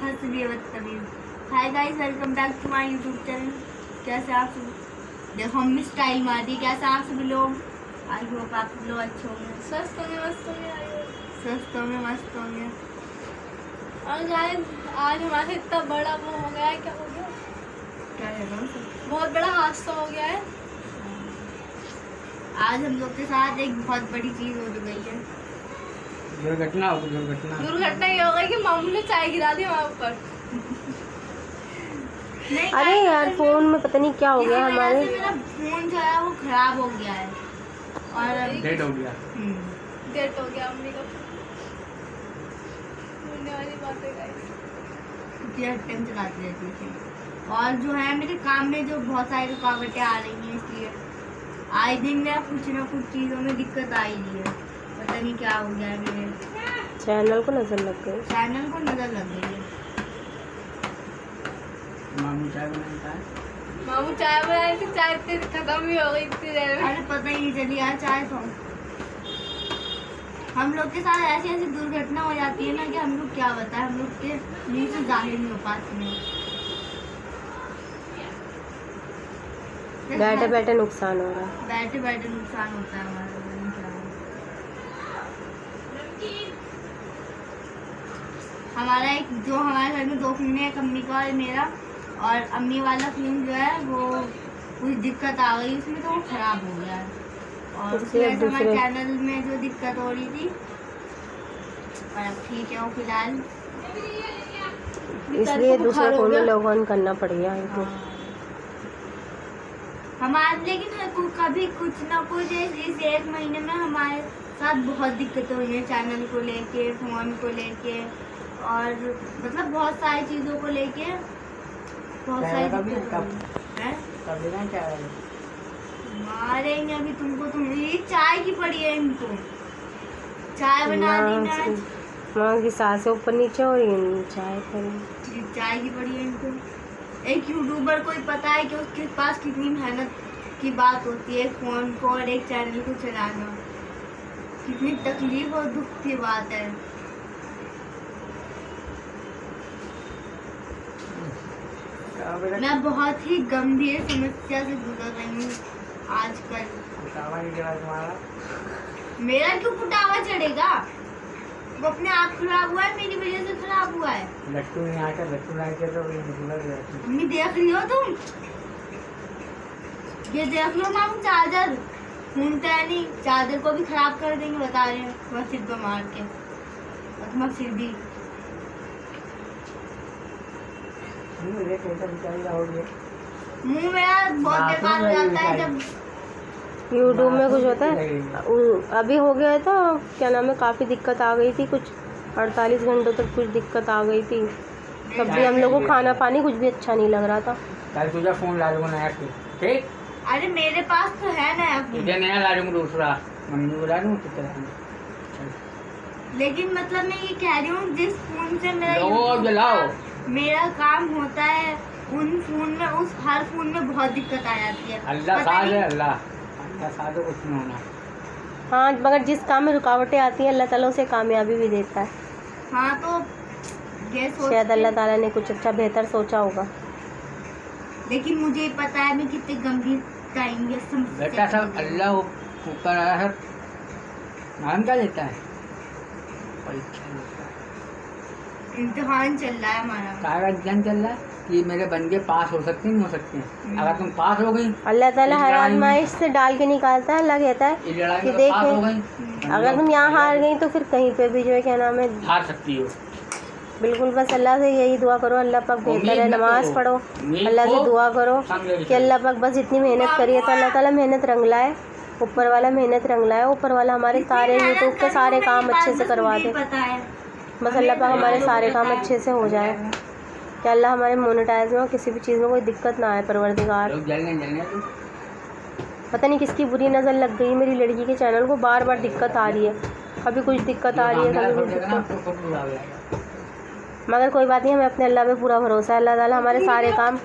हंस रही है बदतमीज। Hi guys, welcome back to my YouTube channel. कैसे आप सब? देखो हम स्टाइल मारती। कैसे आप सभी लोग? आई होप आप सब लोग अच्छे होंगे, स्वस्थ होंगे, मस्त होंगे। स्वस्थ होंगे, मस्त होंगे। और गाइस आज हमारे इतना बड़ा वो हो गया है, क्या हो गया, क्या है ना? बहुत बड़ा हादसा हो गया है। आज हम लोग के साथ एक बहुत बड़ी चीज हो गई है। दुर्घटना हो गई। दुर्घटना दुर्घटना ये हो गई कि मामू ने चाय गिरा दी हमारे ऊपर। नहीं अरे guys, यार असल में फोन में पता नहीं क्या हो गया इसी वजह हमारे। से मेरा फोन जो है वो खराब हो गया है और डेड हो गया। डेट हो गया अम्मी का। सुनने वाली बात है गाइस। टाइम चलाती रहती थी। और जो है मेरे काम में जो बहुत सारी रुकावटें आ रही हैं, इसलिए आए दिन में कुछ ना कुछ चीज़ों में दिक्कत आ ही रही है। पता नहीं क्या हो गया है, मेरे चैनल को नजर लग गई। चैनल को नजर लग गई है। मामू चाय बनाता है। मामू चाय बनाई थी, चाय इतनी खत्म भी हो गई इतनी देर में। अरे पता ही नहीं चली यार चाय तो। हम लोग के साथ ऐसी ऐसी दुर्घटना हो जाती है ना कि हम लोग क्या बताएं, हम लोग के मुंह से जाहिर नहीं हो पाती है। बैठे बैठे नुकसान हो रहा है। बैठे बैठे नुकसान होता है हमारा। हमारा एक जो हमारे घर में 2 फोन है, एक अम्मी का और मेरा, और अम्मी वाला फोन जो है वो कुछ दिक्कत आ गई उसमें, तो वो खराब हो गया है। और उसकी वजह से हमारे चैनल में जो दिक्कत हो रही थी, पर अब ठीक है वो फिलहाल। इसलिए दूसरे फोन में लॉग ऑन करना पड़ गया हमको। हमारे लेकिन कभी कुछ ना कुछ इस 1 महीने में हमारे साथ बहुत दिक्कतें हुई हैं, चैनल को लेके, फोन को लेके, और मतलब बहुत सारी चीज़ों को लेके बहुत सारी दिक्कतें हैं। मारेंगे अभी तुमको। तुम ये चाय की पड़ी है, इनको चाय बना दी ना। माँ की सांसें ऊपर नीचे हो रही है, चाय करी। ये चाय की पड़ी है इनको। एक यूट्यूबर को ही पता है कि उसके पास कितनी मेहनत की बात होती है, एक फोन को और एक चैनल को चलाना, कितनी तकलीफ और दुख की बात है। मैं बहुत ही गंभीर समस्या से गुजर रही हूँ आजकल। मेरा क्यों कुटावा चढ़ेगा? वो अपने आप खराब हुआ है, मेरी वजह से खराब हुआ है। लट्टू नहीं आके तो मम्मी देख रही हो तुम? ये देख लो मामू, चार्जर घूमता है नहीं, चार्जर को भी खराब कर देंगे बता रहे हैं। तुम्हारे सिर पे मार के, तुम्हारा सिर भी। मुंह मेरा बहुत बेकार हो जाता है जब यूट्यूब में कुछ होता है। अभी हो गया था, क्या नाम है, काफ़ी दिक्कत आ गई थी, कुछ 48 घंटों तक कुछ दिक्कत आ गई थी। तब भी हम लोग को खाना पानी कुछ भी अच्छा नहीं लग रहा था। कल तुझे फोन ला दूंगा नया, ठीक? अरे मेरे पास तो है नया फोन, तुझे नया ला दूंगा दूसरा, मम्मी को ला दूंगा। लेकिन मतलब मैं ये कह रही हूँ जिस फोन से मेरा काम होता है, उन फोन में, उस हर फोन में बहुत दिक्कत आ जाती है। अल्लाह साथ है, अल्लाह साथ है, कुछ नहीं होना। हाँ, मगर जिस काम में रुकावटें आती हैं अल्लाह ताला उसे कामयाबी भी देता है। हाँ तो ये शायद अल्लाह ताला ने कुछ अच्छा बेहतर सोचा होगा। लेकिन मुझे पता है मैं कितने गंभीर टाइम ये बेटा सब अल्लाह ऊपर आया है। नाम क्या लेता है? परीक्षा लेता है। इम्तिहान चल रहा है हमारा। सारा एग्जाम चल रहा है कि मेरे बंदे पास हो सकते नहीं हो सकते हैं। अगर तुम पास हो गई, अल्लाह ताला हर आजमाइश से डाल के निकालता है। अल्लाह कहता है कि देखें अगर तुम यहाँ हार गई तो फिर कहीं पे भी जो है क्या नाम है हार सकती हो। बिल्कुल बस अल्लाह से यही दुआ करो, अल्लाह पाक बेहतर है। नमाज पढ़ो, अल्लाह से दुआ करो कि अल्लाह पाक बस इतनी मेहनत करिए तो अल्लाह ताला मेहनत रंग लाए, ऊपर वाला मेहनत रंग लाए, ऊपर वाला हमारे सारे यूट्यूब के सारे काम अच्छे से करवा दे। बस अल्लाह पाक हमारे सारे काम अच्छे से हो जाए कि अल्लाह हमारे मोनेटाइज में किसी भी चीज़ में कोई दिक्कत ना आए। परवरदिगार, पता नहीं किसकी बुरी नज़र लग गई मेरी लड़की के चैनल को, बार बार दिक्कत आ रही है, कभी कुछ दिक्कत आ रही है, कभी कुछ दिक्कत। मगर कोई बात नहीं, हमें अपने अल्लाह पे पूरा भरोसा है। अल्लाह ताला हमारे सारे काम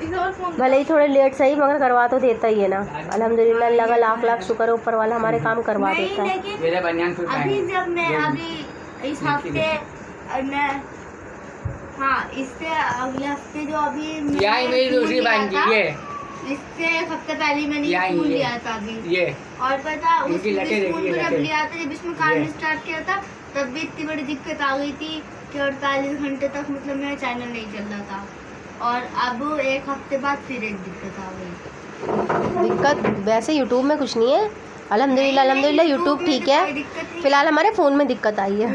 भले ही थोड़े लेट सही मगर करवा तो देता ही है ना। अल्हम्दुलिल्लाह, अल्लाह का लाख लाख शुक्र है, ऊपर वाला हमारे काम करवा देता है। अभी जब मैं अभी इस हफ्ते मैं हाँ, इससे अगले हफ्ते जो अभी यही मेरी दूसरी बहन जी, ये इससे एक हफ्ते पहले मैंने यही फूल ये। लिया था अभी। ये और पता उस इनकी लटे फूल देखिए, को जब लटे। लिया था, जब इसमें काम ये। स्टार्ट किया था, तब भी इतनी बड़ी दिक्कत आ गई थी कि 48 घंटे तक मतलब मेरा चैनल नहीं चल रहा था। और अब एक हफ्ते बाद फिर एक दिक्कत आ गई। दिक्कत वैसे यूट्यूब में कुछ नहीं है, अल्हम्दुलिल्लाह अल्हम्दुलिल्लाह यूट्यूब ठीक है। फिलहाल हमारे फ़ोन में दिक्कत आई है,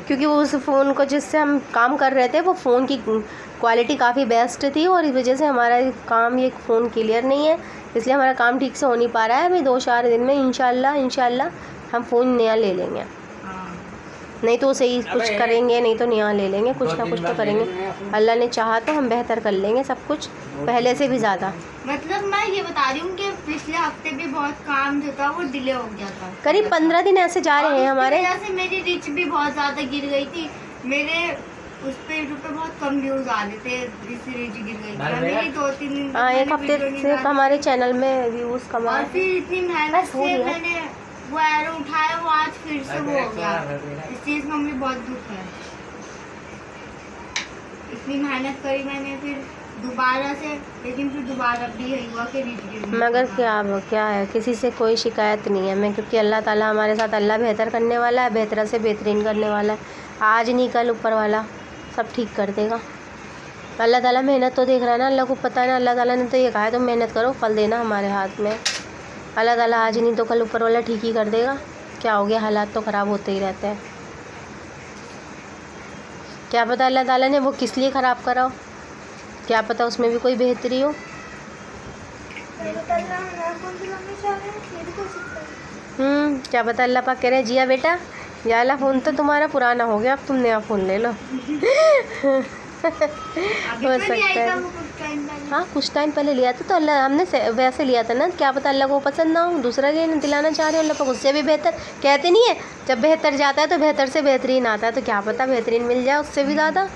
क्योंकि वो उस फ़ोन को जिससे हम काम कर रहे थे वो फ़ोन की क्वालिटी काफ़ी बेस्ट थी, और इस वजह से हमारा काम ये फ़ोन क्लियर नहीं है, इसलिए हमारा काम ठीक से हो नहीं पा रहा है। अभी 2-4 दिन में इंशाल्लाह हम फ़ोन नया ले लेंगे, नहीं तो सही कुछ करेंगे, नहीं तो नया ले लेंगे, कुछ ना कुछ तो करेंगे। अल्लाह ने चाहा तो हम बेहतर कर लेंगे सब कुछ, पहले से भी ज़्यादा। मतलब मैं ये बता रही हूँ कि पिछले हफ्ते भी बहुत काम जो था वो डिले हो गया था। करीब 15 दिन ऐसे जा रहे हैं हमारे। वजह से मेरी रीच भी बहुत ज़्यादा गिर गई थी, मेरे उस पे यूट्यूब पे बहुत कम व्यूज आ रहे थे, जिससे रीच गिर गई थी। मेरी 2-3 दिन हाँ, एक हफ्ते से हमारे चैनल में व्यूज़ कम और आए। फिर इतनी मेहनत से मैंने वो एरो उठाया, वो आज फिर से वो हो गया। इस चीज़ में मुझे बहुत दुख है। इतनी मेहनत करी मैंने फिर दोबारा से, लेकिन फिर दोबारा भी यही हुआ कि रीच गिर गई। मगर क्या है, किसी से कोई शिकायत नहीं है मैं, क्योंकि अल्लाह ताला हमारे साथ, अल्लाह बेहतर करने वाला है, बेहतर से बेहतरीन करने वाला है। आज नहीं कल ऊपर वाला सब ठीक कर देगा। अल्लाह ताला मेहनत तो देख रहा है ना, अल्लाह को पता है ना, अल्लाह ताला ने तो ये कहा है तुम मेहनत करो, फल देना हमारे हाथ में। अल्लाह ताला आज नहीं तो कल ऊपर वाला ठीक ही कर देगा। क्या हो गया, हालात तो ख़राब होते ही रहते हैं। क्या पता अल्लाह ताला ने वो किस लिए ख़राब करा हो, क्या पता उसमें भी कोई बेहतरी हो। क्या पता अल्लाह पाक कह रहे जिया बेटा, ये वाला फ़ोन तो तुम्हारा पुराना हो गया, अब तुम नया फ़ोन ले लो। हो सकता है। हाँ, कुछ टाइम पहले लिया था तो अल्लाह हमने वैसे लिया था ना, क्या पता अल्लाह को पसंद ना हो, दूसरा ये दिलाना चाह रहे हो, अल्लाह पाक उससे भी बेहतर। कहते नहीं है जब बेहतर जाता है तो बेहतर से बेहतरीन आता है, तो क्या पता बेहतरीन मिल जाए उससे भी ज़्यादा।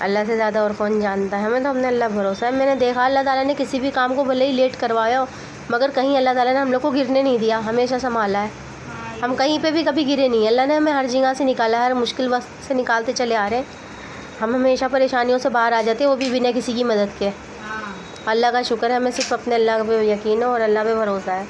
अल्लाह से ज़्यादा और कौन जानता है, हमें तो हमने अल्लाह भरोसा है। मैंने देखा अल्लाह ताला ने किसी भी काम को भले ही लेट करवाया हो, मगर कहीं अल्लाह ताला ने हम लोग को गिरने नहीं दिया, हमेशा संभाला है। हम कहीं पे भी कभी गिरे नहीं, अल्लाह ने हमें हर जगह से निकाला है, हर मुश्किल वक्त से निकालते चले आ रहे हैं। हम हमेशा परेशानियों से बाहर आ जाते हैं, वो भी बिना किसी की मदद के। अल्लाह का शुक्र है, हमें सिर्फ अपने अल्लाह पे यकीन है और अल्लाह पे भरोसा है।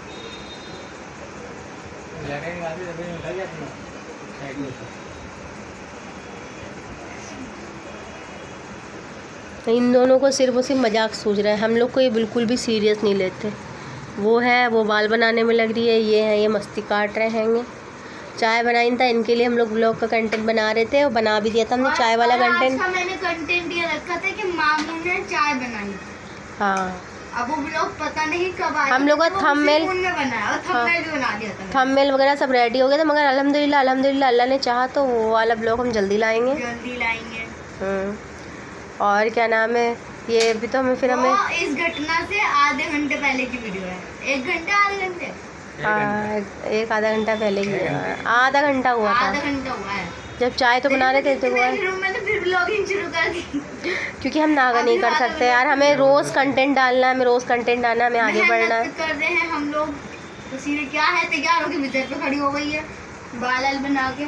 इन दोनों को सिर्फ और सिर्फ मजाक सूझ रहा है, हम लोग को ये बिल्कुल भी सीरियस नहीं लेते। वो है वो बाल बनाने में लग रही है, ये है ये मस्ती काट रहे हैं। चाय बनाई था इनके लिए, हम लोग ब्लॉग का कंटेंट बना रहे थे और बना भी दिया था हमने चाय वाला कंटेंट। मैंने कंटेंट ये रखा था कि मामू ने चाय बनाई। हाँ, अब वो ब्लॉग पता नहीं कब आया, हम लोग का थंबनेल बनाया और थंबनेल भी बना दिया था। थंबनेल वगैरह सब रेडी हो गया था, मगर अल्हम्दुलिल्लाह अल्लाह ने चाहा तो वो वाला ब्लॉग हम जल्दी लाएंगे। और क्या नाम है, ये भी तो हमें फिर हमें इस घटना से आधे घंटे पहले की वीडियो है। 1 घंटे आधे घंटे, हाँ, 1-आधा घंटा पहले ही, आधा घंटा हुआ था, आधा घंटा हुआ है। जब चाय तो बना रहे थे तो हुआ, मैंने फिर ब्लॉगिंग शुरू कर दी, क्योंकि हम नागा नहीं कर सकते यार, हमें रोज़ कंटेंट डालना है, हमें रोज़ कंटेंट डालना है, हमें आगे बढ़ना है। कर रहे हैं हम लोग, तो सीधे क्या है तैयार होकर बिस्तर पे खड़ी हो गई है, बाल बना के।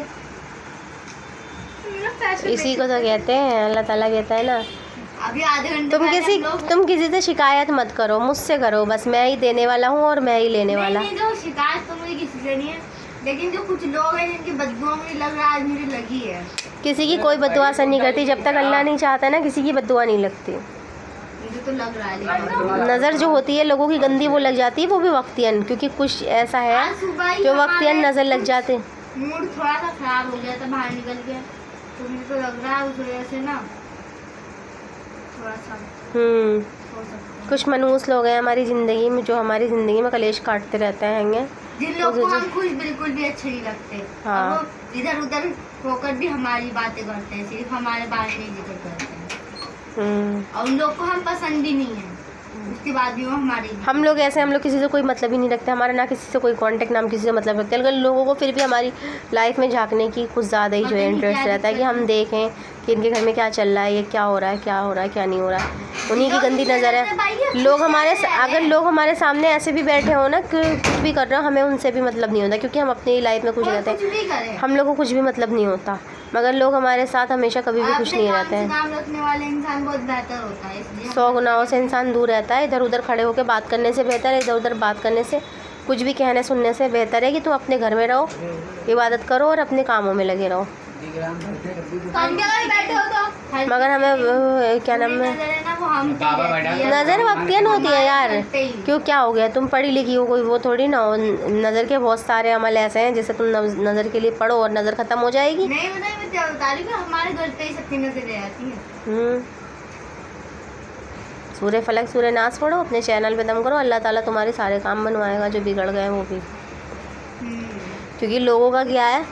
इसी को तो कहते हैं, अल्लाह ताला कहता है ना, अभी आधे घंटे तुम किसी से शिकायत मत करो, मुझसे करो, बस मैं ही देने वाला हूँ और मैं ही लेने वाला। नहीं, जो शिकायत तो मुझे किसी से नहीं है, लेकिन जो कुछ लोग हैं जिनकी बददुआ मुझे लग रहा है, आज मुझे लगी है। किसी की कोई बददुआ असर नहीं करती, जब तक अल्लाह नहीं चाहता ना किसी की बददुआ नहीं लगती। मुझे तो लग रहा है नज़र जो होती है लोगों की गंदी वो लग जाती है, वो भी वक्तियन, क्योंकि कुछ ऐसा है जो वक्तियन नज़र लग जाते। मूड थोड़ा सा खराब हो गया था बाहर निकल के, तो मुझे तो लग रहा है उस वजह से ना थोड़ा सा हो सकता है। कुछ मनहूस लोग हैं हमारी ज़िंदगी में, जो हमारी ज़िंदगी में कलेश काटते रहते हैं, जिन लोग को हम खुश बिल्कुल भी अच्छे नहीं लगते। हाँ। वो इधर उधर होकर भी हमारी बातें करते हैं, सिर्फ हमारे बारे में जिक्र करते हैं, और उन लोग को हम पसंद भी नहीं है, उसके बाद भी वो हमारी। हम लोग किसी से कोई मतलब ही नहीं रखते, हमारा ना किसी से कोई कांटेक्ट, ना हम किसी से मतलब रखते हैं, लेकिन लोगों को फिर भी हमारी लाइफ में झांकने की कुछ ज़्यादा ही जो है इंटरेस्ट रहता है कि हम देखें कि इनके घर में क्या चल रहा है, ये क्या हो रहा है क्या नहीं हो रहा है। उन्हीं की गंदी नज़र है। लोग अगर लोग हमारे सामने ऐसे भी बैठे हो ना, कुछ भी कर रहे हो, हमें उनसे भी मतलब नहीं होता, क्योंकि हम अपनी लाइफ में कुछ रहते हैं, हम लोग को कुछ भी मतलब नहीं होता। मगर लोग हमारे साथ हमेशा कभी भी खुश नहीं रहते हैं। नाम रखने वाले इंसान बहुत बेहतर होता है, इसलिए 100 गुनाहों से इंसान दूर रहता है। इधर उधर खड़े होकर बात करने से बेहतर है, इधर उधर बात करने से, कुछ भी कहने सुनने से बेहतर है कि तुम अपने घर में रहो, इबादत करो और अपने कामों में लगे रहो। बैठे हो तो मगर हमें क्या नाम है, नजर है ना वो हम नज़र वक्तियन होती है यार। क्यों, क्या हो गया, तुम पढ़ी लिखी हो, कोई वो थोड़ी ना हो। नज़र के बहुत सारे अमल ऐसे हैं जैसे तुम नज़र के लिए पढ़ो और नज़र ख़त्म हो जाएगी। नहीं बताइए, मैं क्या बता रही हूँ, हमारे घर पे ही सबकी नजरें आती हैं। सूर्य फलक सूर्य नाश पढ़ो, अपने चैनल पे दम करो, अल्लाह ताला तुम्हारे सारे काम बनवाएगा जो बिगड़ गए वो भी। क्योंकि लोगों का क्या है,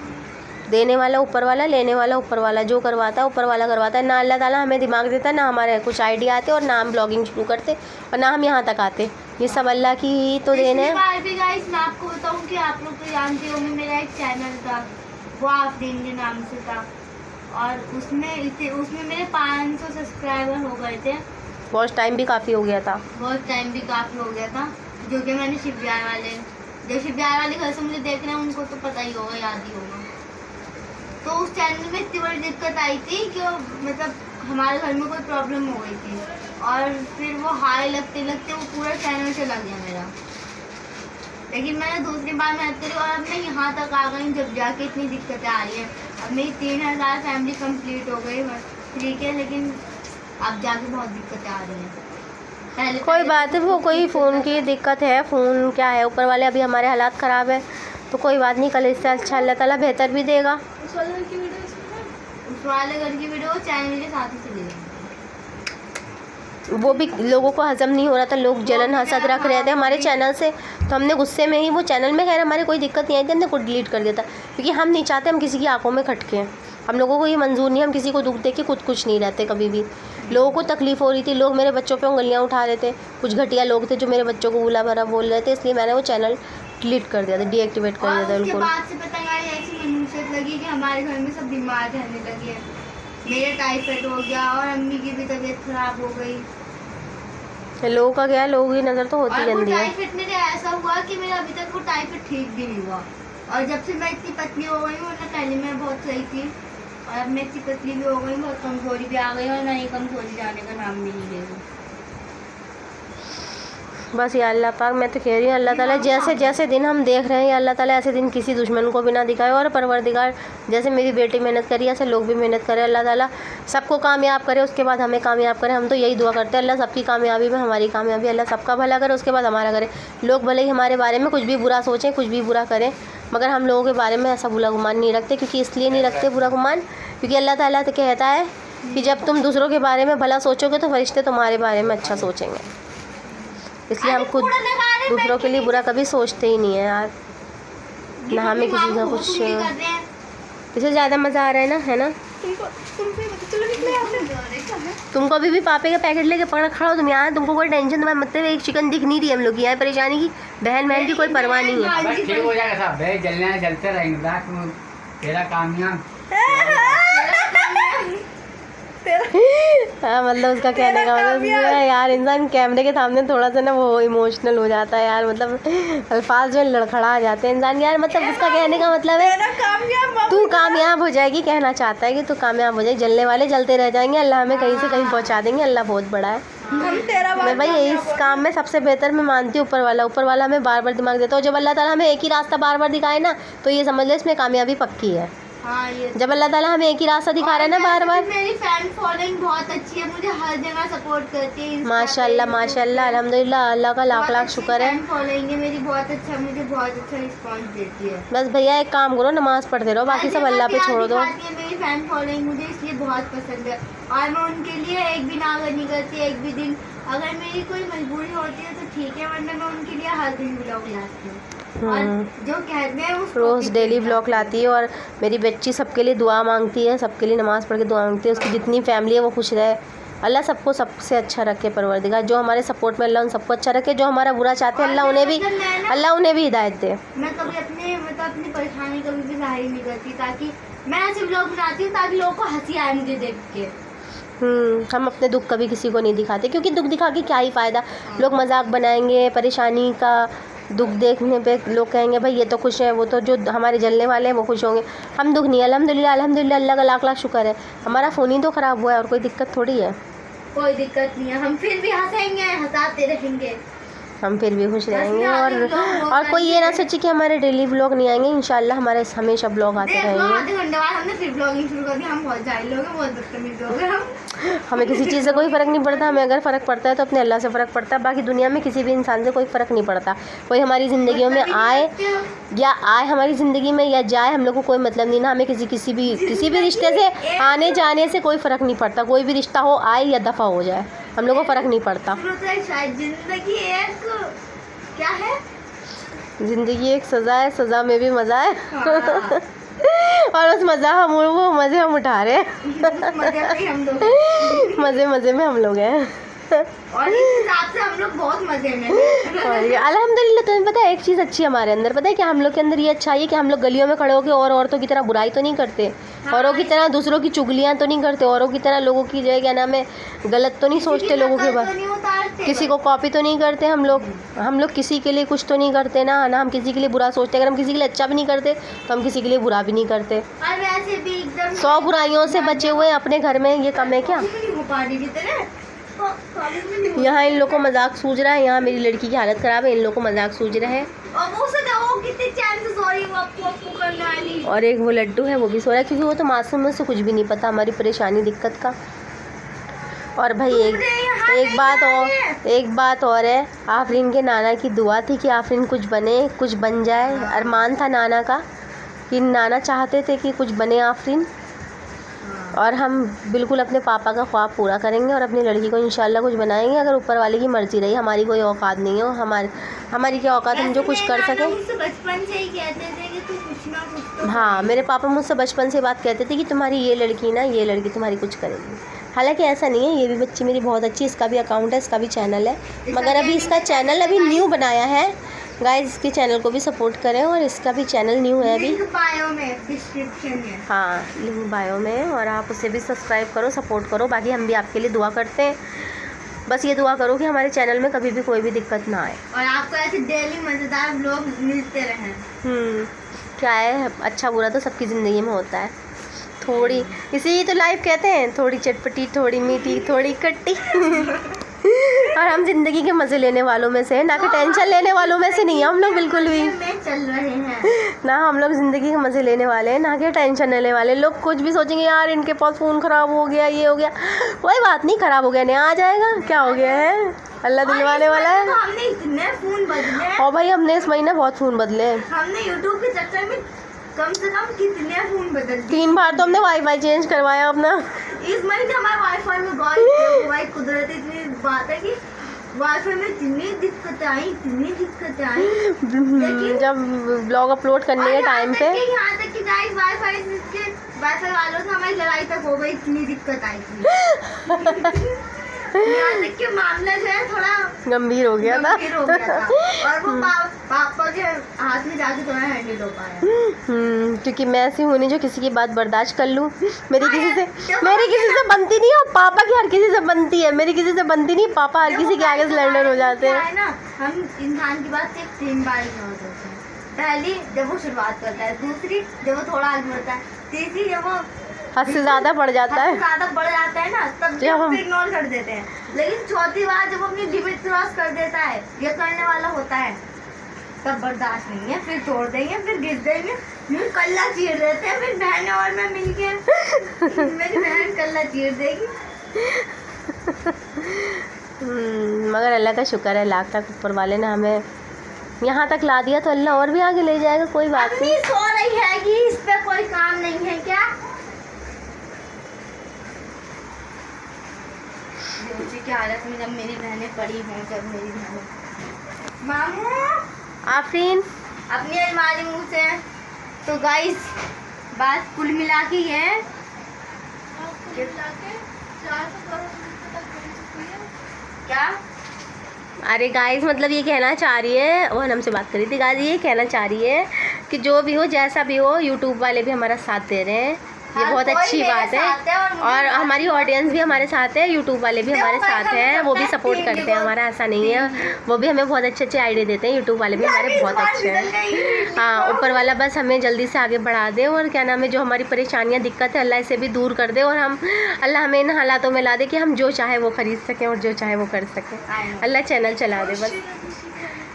देने वाला ऊपर वाला, लेने वाला ऊपर वाला, जो करवाता है ऊपर वाला करवाता है। ना अल्लाह ताला हमें दिमाग देता, ना हमारे कुछ आइडिया आते और ना हम ब्लॉगिंग शुरू करते और ना हम यहाँ तक आते। ये सब अल्लाह की ही तो देन है। बार भी गाइस मैं आपको बताऊँ कि आप लोग तो जानते होंगे, मेरा एक चैनल था, वो आफरीन के नाम से था, और उसमें मेरे 500 सब्सक्राइबर हो गए थे। वॉच टाइम भी काफ़ी हो गया था। बहुत टाइम भी काफ़ी हो गया था, जो कि मैंने शिवबिहार वाले, जो शिवबिहार वाले घर से मुझे देख रहे हैं उनको तो पता ही होगा, याद ही होगा। तो उस चैनल में इतनी बड़ी दिक्कत आई थी कि मतलब हमारे घर में कोई प्रॉब्लम हो गई थी, और फिर वो हाई लगते लगते वो पूरा चैनल चला गया मेरा। लेकिन मैंने दूसरी बार मेहनत करी और अब मैं यहाँ तक आ गई, जब जाके इतनी दिक्कतें आ रही हैं। अब मेरी 3000 फैमिली कंप्लीट हो गई, ठीक है, लेकिन अब जाके बहुत दिक्कतें आ रही हैं। पहले कोई बात है, वो कोई फ़ोन की दिक्कत है, फ़ोन क्या है, ऊपर वाले अभी हमारे हालात ख़राब है तो कोई बात नहीं, कल इससे अच्छा अल्लाह ताला बेहतर भी देगा। उस वाले घर की वीडियो इसमें, उस वाले घर की वीडियो चैनल के साथ ही चली गई। वो भी लोगों को हजम नहीं हो रहा था, लोग जलन हसद रख रहे थे हमारे चैनल से, तो हमने गुस्से में ही, वो चैनल में खैर हमारे कोई दिक्कत नहीं आई थी, हमने खुद डिलीट कर दिया था। क्योंकि हम नहीं चाहते हम किसी की आंखों में खटके, हम लोगों को ये मंजूर नहीं, हम किसी को दुख दे के खुद कुछ नहीं रहते कभी भी। लोगों को तकलीफ़ हो रही थी, लोग मेरे बच्चों पे उंगलियां उठा रहे थे, कुछ घटिया लोग थे जो मेरे बच्चों को बुला भरा बोल रहे थे, इसलिए मैंने वो चैनल डिलीट कर दिया था, डीएक्टिवेट कर दिया था उसके बिल्कुल। बाद से पता नहीं ऐसी मनुष्यत लगी कि हमारे घर में सब बीमार रहने लगे हैं। मेरा टाइफाइड हो गया और अम्मी की भी तबीयत खराब हो गई। लोगों का क्या है, लोगों की नज़र तो होती और वो गंदी है। टाइफाइड मेरे ऐसा हुआ कि मेरा अभी तक वो टाइफाइड ठीक भी नहीं हुआ, और जब से मैं इतनी पतली हो गई हूँ, वरना पहले मैं बहुत सही थी, और अब मैं इतनी पतली भी हो गई, बहुत कमजोरी भी आ गई, और ना ही कमजोरी जाने का नाम नहीं ले रही। बस या अल्लाह पाक, मैं तो कह रही हूँ अल्लाह ताला जैसे जैसे दिन हम देख रहे हैं, या अल्लाह ताला ऐसे दिन किसी दुश्मन को भी ना दिखाए, और परवरदिगार जैसे मेरी बेटी मेहनत करी ऐसे लोग भी मेहनत करें, अल्लाह ताला सबको कामयाब करे, उसके बाद हमें कामयाब करे। हम तो यही दुआ करते हैं, अल्लाह सबकी कामयाबी में हमारी कामयाबी, अल्लाह सबका भला करे, उसके बाद हमारा करे। लोग भले ही हमारे बारे में कुछ भी बुरा सोचें, कुछ भी बुरा करें, मगर हम लोगों के बारे में ऐसा बुरा गुमान नहीं रखते। क्योंकि इसलिए नहीं रखते बुरा गुमान, क्योंकि अल्लाह ताला तो कहता है कि जब तुम दूसरों के बारे में भला सोचोगे तो फरिश्ते तुम्हारे बारे में अच्छा सोचेंगे। इसलिए हम खुद दूसरों के लिए बुरा कभी सोचते ही नहीं है यार, ना हमें किसी का कुछ। इससे ज़्यादा मज़ा आ रहा है ना, है ना? तुमको अभी भी पापे का पैकेट लेके पकड़ खड़ा हो तुम यहाँ, तुमको कोई टेंशन, तुम्हारे मतलब एक चिकन दिख नहीं रही हम लोग की यहाँ, परेशानी की बहन की कोई परवाह नहीं है। बस ठीक हो जाएगा सब, भाई जलने जलते रहेंगे, तेरा कामयाब। हाँ, मतलब उसका कहने का मतलब है यार, इंसान कैमरे के सामने थोड़ा सा ना वो इमोशनल हो जाता है यार, मतलब अल्फाज जो लड़खड़ा आ जाते हैं इंसान यार। मतलब उसका कहने का मतलब है तू कामयाब हो जाएगी, कहना चाहता है कि तू कामयाब हो जाएगी। जलने वाले जलते रह जाएंगे, अल्लाह हमें कहीं से कहीं पहुंचा देंगे, अल्लाह बहुत बड़ा है। मैं भाई यही इस काम में सबसे बेहतर मैं मानती हूँ ऊपर वाला हमें बार बार दिमाग देता है। जब अल्लाह ताला हमें एक ही रास्ता बार बार दिखाए ना, तो ये समझ लो इसमें कामयाबी पक्की है। हाँ, ये जब अल्लाह ताला हमें एक ही रास्ता दिखा रहा है ना बार बार। मेरी फैन फॉलोइंग बहुत अच्छी है, मुझे हर जगह सपोर्ट करती है। माशाल्लाह माशाल्लाह, अल्हम्दुलिल्लाह, अल्लाह का लाख लाख शुक्र है। फैन फॉलोइंग है मेरी बहुत अच्छा, मुझे बहुत अच्छा रिस्पांस देती है। बस भैया एक काम करो, नमाज पढ़ते रहो, बाकी सब अल्लाह पे छोड़ दो। मेरी फैन फॉलोइंग मुझे इसलिए बहुत पसंद है, और मैं उनके लिए एक भी नागत नहीं करती। एक भी दिन अगर मेरी कोई मजबूरी होती है तो ठीक है, वरना मैं उनके लिए हर दिन ब्लॉग लाती हूँ, और जो कहते हैं उसको रोज़ डेली ब्लॉग लाती है। और मेरी बच्ची सबके लिए दुआ मांगती है, सबके लिए नमाज़ पढ़ के दुआ मांगती है, उसकी जितनी फैमिली है वो खुश रहे। अल्लाह सबको सबसे अच्छा रखे परवरदिगार, जो हमारे सपोर्ट में अल्लाह उन सबको अच्छा रखे, जो हमारा बुरा चाहते हैं अल्लाह उन्हें भी हिदायत दे। मैं कभी अपनी परेशानी कभी भी जाहिर नहीं करती, ताकि मैं ऐसे ब्लॉग बनाती हूँ ताकि लोगों को हंसी आए मुझे देख के। हम अपने दुख कभी किसी को नहीं दिखाते, क्योंकि दुख दिखा के क्या ही फ़ायदा। लोग मजाक बनाएंगे, परेशानी का दुख देखने पे लोग कहेंगे भाई ये तो खुश है, वो तो जो हमारे जलने वाले हैं वो खुश होंगे। हम दुख नहीं, अल्हम्दुलिल्लाह अल्हम्दुलिल्लाह, अल्लाह का लाख लाख शुक्र है। हमारा फ़ोन ही तो ख़राब हुआ है और कोई दिक्कत थोड़ी है। कोई दिक्कत नहीं है, हम फिर भी हंसेंगे, हंसाते रहेंगे, हम फिर भी खुश रहेंगे। और कोई ये ना सोचे कि हमारे डेली ब्लॉग नहीं आएंगे, इंशाल्लाह हमारे हमेशा ब्लॉग आते रहेंगे। आधे घंटे बाद हमने फिर ब्लॉगिंग शुरू कर दी। हम बहुत जाहिल लोग हैं, बहुत बदतमीज लोग हैं हम। हमें किसी चीज़ से कोई फ़र्क नहीं पड़ता। हमें अगर फ़र्क पड़ता है तो अपने अल्लाह से फ़र्क पड़ता है, बाकी दुनिया में किसी भी इंसान से कोई फ़र्क नहीं पड़ता। कोई हमारी ज़िंदगियों में आए हमारी ज़िंदगी में या जाए, हम लोग को कोई मतलब नहीं ना। हमें किसी भी रिश्ते से आने जाने से कोई फ़र्क नहीं पड़ता। कोई भी रिश्ता हो, आए या दफ़ा हो जाए, हम लोग को फ़र्क नहीं पड़ता। शायद जिंदगी एक क्या है, ज़िंदगी एक सज़ा है, सज़ा में भी मज़ा है। हाँ। और उस वो मज़े हम उठा रहे हैं। मज़े में हम लोग हैं। और इस हिसाब से हम लोग बहुत मजे में हैं। और ये अल्हम्दुलिल्लाह। तुम्हें पता है एक चीज़ अच्छी है हमारे अंदर, पता है कि हम लोग के अंदर ये अच्छाई है कि हम लोग गलियों में खड़े होकर और औरतों की तरह बुराई तो नहीं करते, औरों की तरह दूसरों की चुगलियाँ तो नहीं करते, औरों की तरह लोगों की जो है क्या नाम है गलत तो नहीं सोचते, लोगों के बारे किसी को कॉपी तो नहीं करते हम लोग किसी के लिए कुछ तो नहीं करते ना हम किसी के लिए बुरा सोचते। अगर हम किसी के लिए अच्छा भी नहीं करते तो हम किसी के लिए बुरा भी नहीं करते। और वैसे भी एकदम 100 बुराइयों से बचे हुए अपने घर में, ये कम है क्या? यहाँ इन लोगों को मजाक सूझ रहा है, यहाँ मेरी लड़की की हालत ख़राब है, इन लोगों को मजाक सूझ रहा है। और एक वो लड्डू है वो भी सो रहा है, क्योंकि वो तो मासूम से कुछ भी नहीं पता हमारी परेशानी दिक्कत का। और भाई एक बात और है, आफरीन के नाना की दुआ थी कि आफरीन कुछ बने, कुछ बन जाए। अरमान था नाना का कि नाना चाहते थे कि कुछ बने आफरीन, और हम बिल्कुल अपने पापा का ख्वाब पूरा करेंगे और अपनी लड़की को इंशाल्लाह कुछ बनाएंगे। अगर ऊपर वाले की मर्ज़ी रही, हमारी कोई औकात नहीं है। हमारी क्या औकात, हम जो कुछ कर सकें। बचपन से ही कहते थे कि तू कुछ ना कुछ तो। हाँ, मेरे पापा मुझसे बचपन से बात कहते थे कि तुम्हारी ये लड़की तुम्हारी कुछ करेगी। हालांकि ऐसा नहीं है, ये भी बच्ची मेरी बहुत अच्छी, इसका भी अकाउंट है, इसका भी चैनल है, मगर अभी इसका चैनल अभी न्यू बनाया है। गाइस इसके चैनल को भी सपोर्ट करें, और इसका भी चैनल न्यू है अभी, लिंक बायो में, डिस्क्रिप्शन में। हाँ लिंक बायो में है, और आप उसे भी सब्सक्राइब करो, सपोर्ट करो। बाकी हम भी आपके लिए दुआ करते हैं। बस ये दुआ करो कि हमारे चैनल में कभी भी कोई भी दिक्कत ना आए और आपको ऐसे डेली मज़ेदार व्लॉग मिलते रहें। क्या है, अच्छा बुरा तो सबकी ज़िंदगी में होता है। थोड़ी इसी तो लाइफ कहते हैं, थोड़ी चटपटी, थोड़ी मीठी, थोड़ी खट्टी। और हम ज़िंदगी के मज़े लेने वालों में से, ना कि टेंशन लेने वालों में से नहीं है हम लोग बिल्कुल भी। चल रहे हैं ना, हम लोग ज़िंदगी के मज़े लेने वाले हैं, ना कि टेंशन लेने वाले। लोग कुछ भी सोचेंगे यार इनके पास फ़ोन ख़राब हो गया, ये हो गया, कोई बात नहीं, ख़राब हो गया नहीं, आ जाएगा, क्या हो गया है, अल्लाह दिलवाने वाला है। तो हमने इतने फ़ोन बदले, और भाई हमने इस महीने बहुत फ़ोन बदले। हमने यूट्यूब के चक्कर में कम से कम कितने फ़ोन बदल दिए। 3 बार तो हमने वाईफाई चेंज करवाया अपना। इस महीने हमारे वाईफाई में भाई कुदरती इतनी बात है कि वाईफाई में इतनी दिक्कतें आई, लेकिन जब ब्लॉग अपलोड करने के टाइम पे, यहाँ तक कि गाइस वाईफाई वालों से हमारी लड़ाई तक हो गई, इतनी दिक्कत आई थी। यहाँ तक कि मामला जो है थोड़ा गंभीर हो गया था। और वो पापा के हाथ में जाके थोड़ा हैंडल हो पाया। क्योंकि मैं ऐसी हूँ नहीं जो किसी की बात बर्दाश्त कर लूँ। मेरी किसी से बनती नहीं है, और पापा की हर किसी से बनती है, मेरी किसी से बनती नहीं। पापा हर किसी के आगे से लड़ने हो जाते हैं ना। हम इंसान की बात सिर्फ 3 बार इग्नोर करते हैं। पहली जब वो शुरुआत करता है, दूसरी जब वो थोड़ा आगे बढ़ता है, तीसरी जब वो हद से ज़्यादा बढ़ जाता है ना, तब हम इग्नोर कर देते हैं। लेकिन चौथी बार जब अपनी लिमिट क्रॉस कर देता है, ये करने वाला होता है, तब बर्दाश्त नहीं है, फिर तोड़ देंगे, फिर गिर देंगे, फिर कल्ला चीर देते हैं। फिर बहन और मैं मिलके मेरी बहन कल्ला चीर देगी। मगर अल्लाह का शुक्र है, लाख तक ऊपर वाले ने हमें यहाँ तक ला दिया, तो अल्लाह और भी आगे ले जाएगा। कोई बात नहीं। सो रही है कि इस पे कोई काम नहीं है क्या? की हालत में जब मेरी बहनें पड़ी हैं, जब मेरी बहनें मामू आफरीन अपनी अलमारी मुँह से। तो गाइस बात कुल मिला के है क्या, अरे गाइस मतलब ये कहना चाह रही है, वो हमसे बात करी थी गाइस, ये कहना चाह रही है कि जो भी हो, जैसा भी हो, यूट्यूब वाले भी हमारा साथ दे रहे हैं, ये बहुत कोई अच्छी मेरे बात साथ है है। और हमारी ऑडियंस भी हमारे साथ है, यूट्यूब वाले भी हमारे साथ हैं, वो भी सपोर्ट करते हैं हमारा, ऐसा नहीं है। वो भी हमें बहुत अच्छे अच्छे आइडिया देते हैं, यूट्यूब वाले भी हमारे बहुत अच्छे हैं। हाँ, ऊपर वाला बस हमें जल्दी से आगे बढ़ा दे, और क्या नाम है, जो हमारी परेशानियाँ दिक्कत है अल्लाह इसे भी दूर कर दे, और हम अल्लाह हमें इन हालातों में ला दे कि हम जो चाहे वो खरीद सकें और जो चाहे वो कर सकें। अल्लाह चैनल चला दे बस।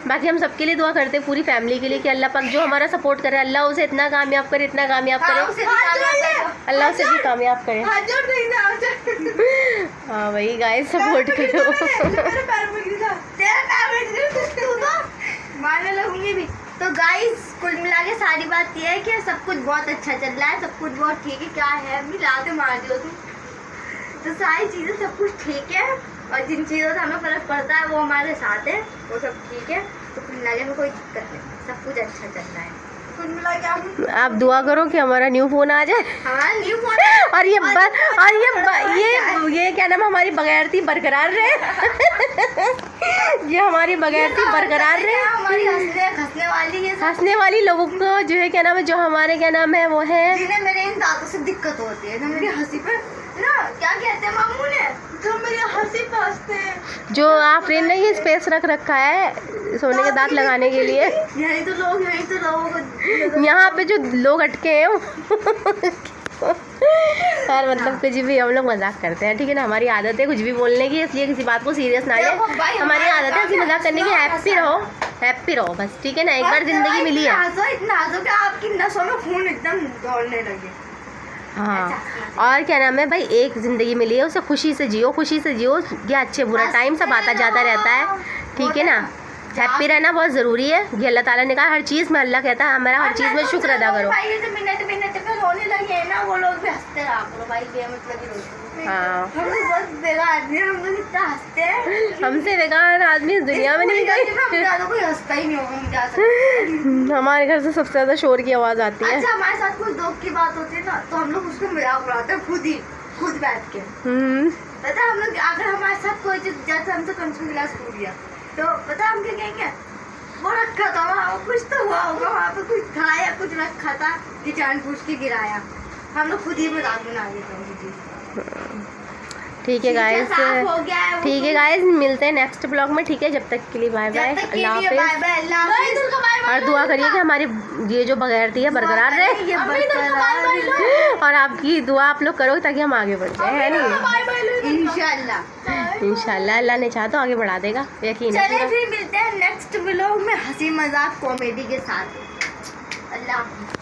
बाकी हम सबके लिए दुआ करते हैं, पूरी फैमिली के लिए, कि अल्लाह पाक जो हमारा सपोर्ट करे अल्लाह उसे इतना कामयाब करे, इतना कामयाब करे, अल्लाह उसे भी कामयाब करे। हाँ भाई गाइस, सपोर्ट करो। मारने लगूंगी भी। तो गाइस कुल मिला के सारी बात यह है कि सब कुछ बहुत अच्छा चल रहा है, सब कुछ बहुत ठीक है। क्या है मिला के मार दियो तुम, तो सारी चीज़ें सब कुछ ठीक है, और जिन चीज़ों से हमें फ़र्क पड़ता है वो हमारे साथ है, वो सब ठीक है। तो कुल मिला के हमें कोई दिक्कत नहीं, सब कुछ अच्छा चल रहा है। कुल मिला के आप दुआ करो कि हमारा न्यू फ़ोन आ जाए, हमारा न्यू फोन और ये क्या नाम, हमारी बगैरती बरकरार रहे। ये हमारी बगैरती बरकरार रहे। हमारी हंसने वाली है, हंसने वाली लोगों को जो है क्या नाम है, जो हमारे क्या नाम है वो है, जिन्हें मेरे इन दांतों से दिक्कत होती है, जो मेरी हंसी पर ना क्या कहते हैं मामू ने, जो मेरी हंसी पे हंसते हैं, जो आफरीन ने ये स्पेस रख रखा है सोने के दांत लगाने के लिए। यही तो लोगों को यहाँ पे जो लोग अटके हैं यार, मतलब कुछ भी हम लोग मजाक करते हैं, ठीक है ना, हमारी आदत है कुछ भी बोलने की, इसलिए किसी बात को सीरियस ना ले। हमारी आदत है ऐसी मजाक करने की। हैप्पी रहो बस, ठीक है ना, एक बार जिंदगी मिली है। इतना हंसो कि आपकी नसों में खून एकदम दौड़ने लगे। हाँ, और क्या नाम है भाई, एक ज़िंदगी मिली है, उसे खुशी से जियो, खुशी से जियो। ये अच्छे बुरा टाइम सब आता जाता रहता है, ठीक है ना। हैप्पी रहना बहुत ज़रूरी है, ये अल्लाह ताला ने कहा, हर चीज़ में अल्लाह कहता है हमारा हर चीज़ में शुक्र अदा करो। भाई जो मिनट पे रोने लगे हैं ना, वो लोग भी हंसते रहा करो भाई, बेमतलब ही रोते। हाँ, हम लोग बहुत बेकार आदमी हैं, हम लोग इतना हंसते हैं, हमसे बेकार आदमी इस दुनिया में नहीं गए। ज़्यादा कोई हंसता ही नहीं होगा, हम क्या सकते। हमारे घर से सबसे ज़्यादा शोर की आवाज़ आती है। अच्छा, हमारे साथ कोई दुख की बात होती है ना, तो हम लोग उसको मजाक उड़ाते हैं खुद बैठ के। पता है हम लोग, अगर हमारे साथ कोई चीज, जैसे हमसे कंचन गिलास टूट गया, तो पता है हम क्या कहेंगे, वो रखा था वहाँ, कुछ तो हुआ होगा वहाँ पे, कुछ था या कुछ रखा था कि जानबूझ के गिराया। हम लोग खुद ही मजाक बना देते हैं उसी चीज़। ठीक है गाइस, साफ हो गया है, ठीक है गाइस, मिलते हैं नेक्स्ट ब्लॉग में, ठीक है। जब तक के लिए बाय बाय, अल्लाह हाफिज़। और दुआ करिए कि हमारी ये जो बगैरती है बरकरार रहे, और आपकी दुआ आप लोग करो ताकि हम आगे बढ़ जाए, है नहीं। इंशाल्लाह अल्लाह ने चाहा तो आगे बढ़ा देगा, यकीन है। चलिए फिर मिलते हैं नेक्स्ट व्लॉग में हंसी मजाक कॉमेडी के साथ। अल्लाह।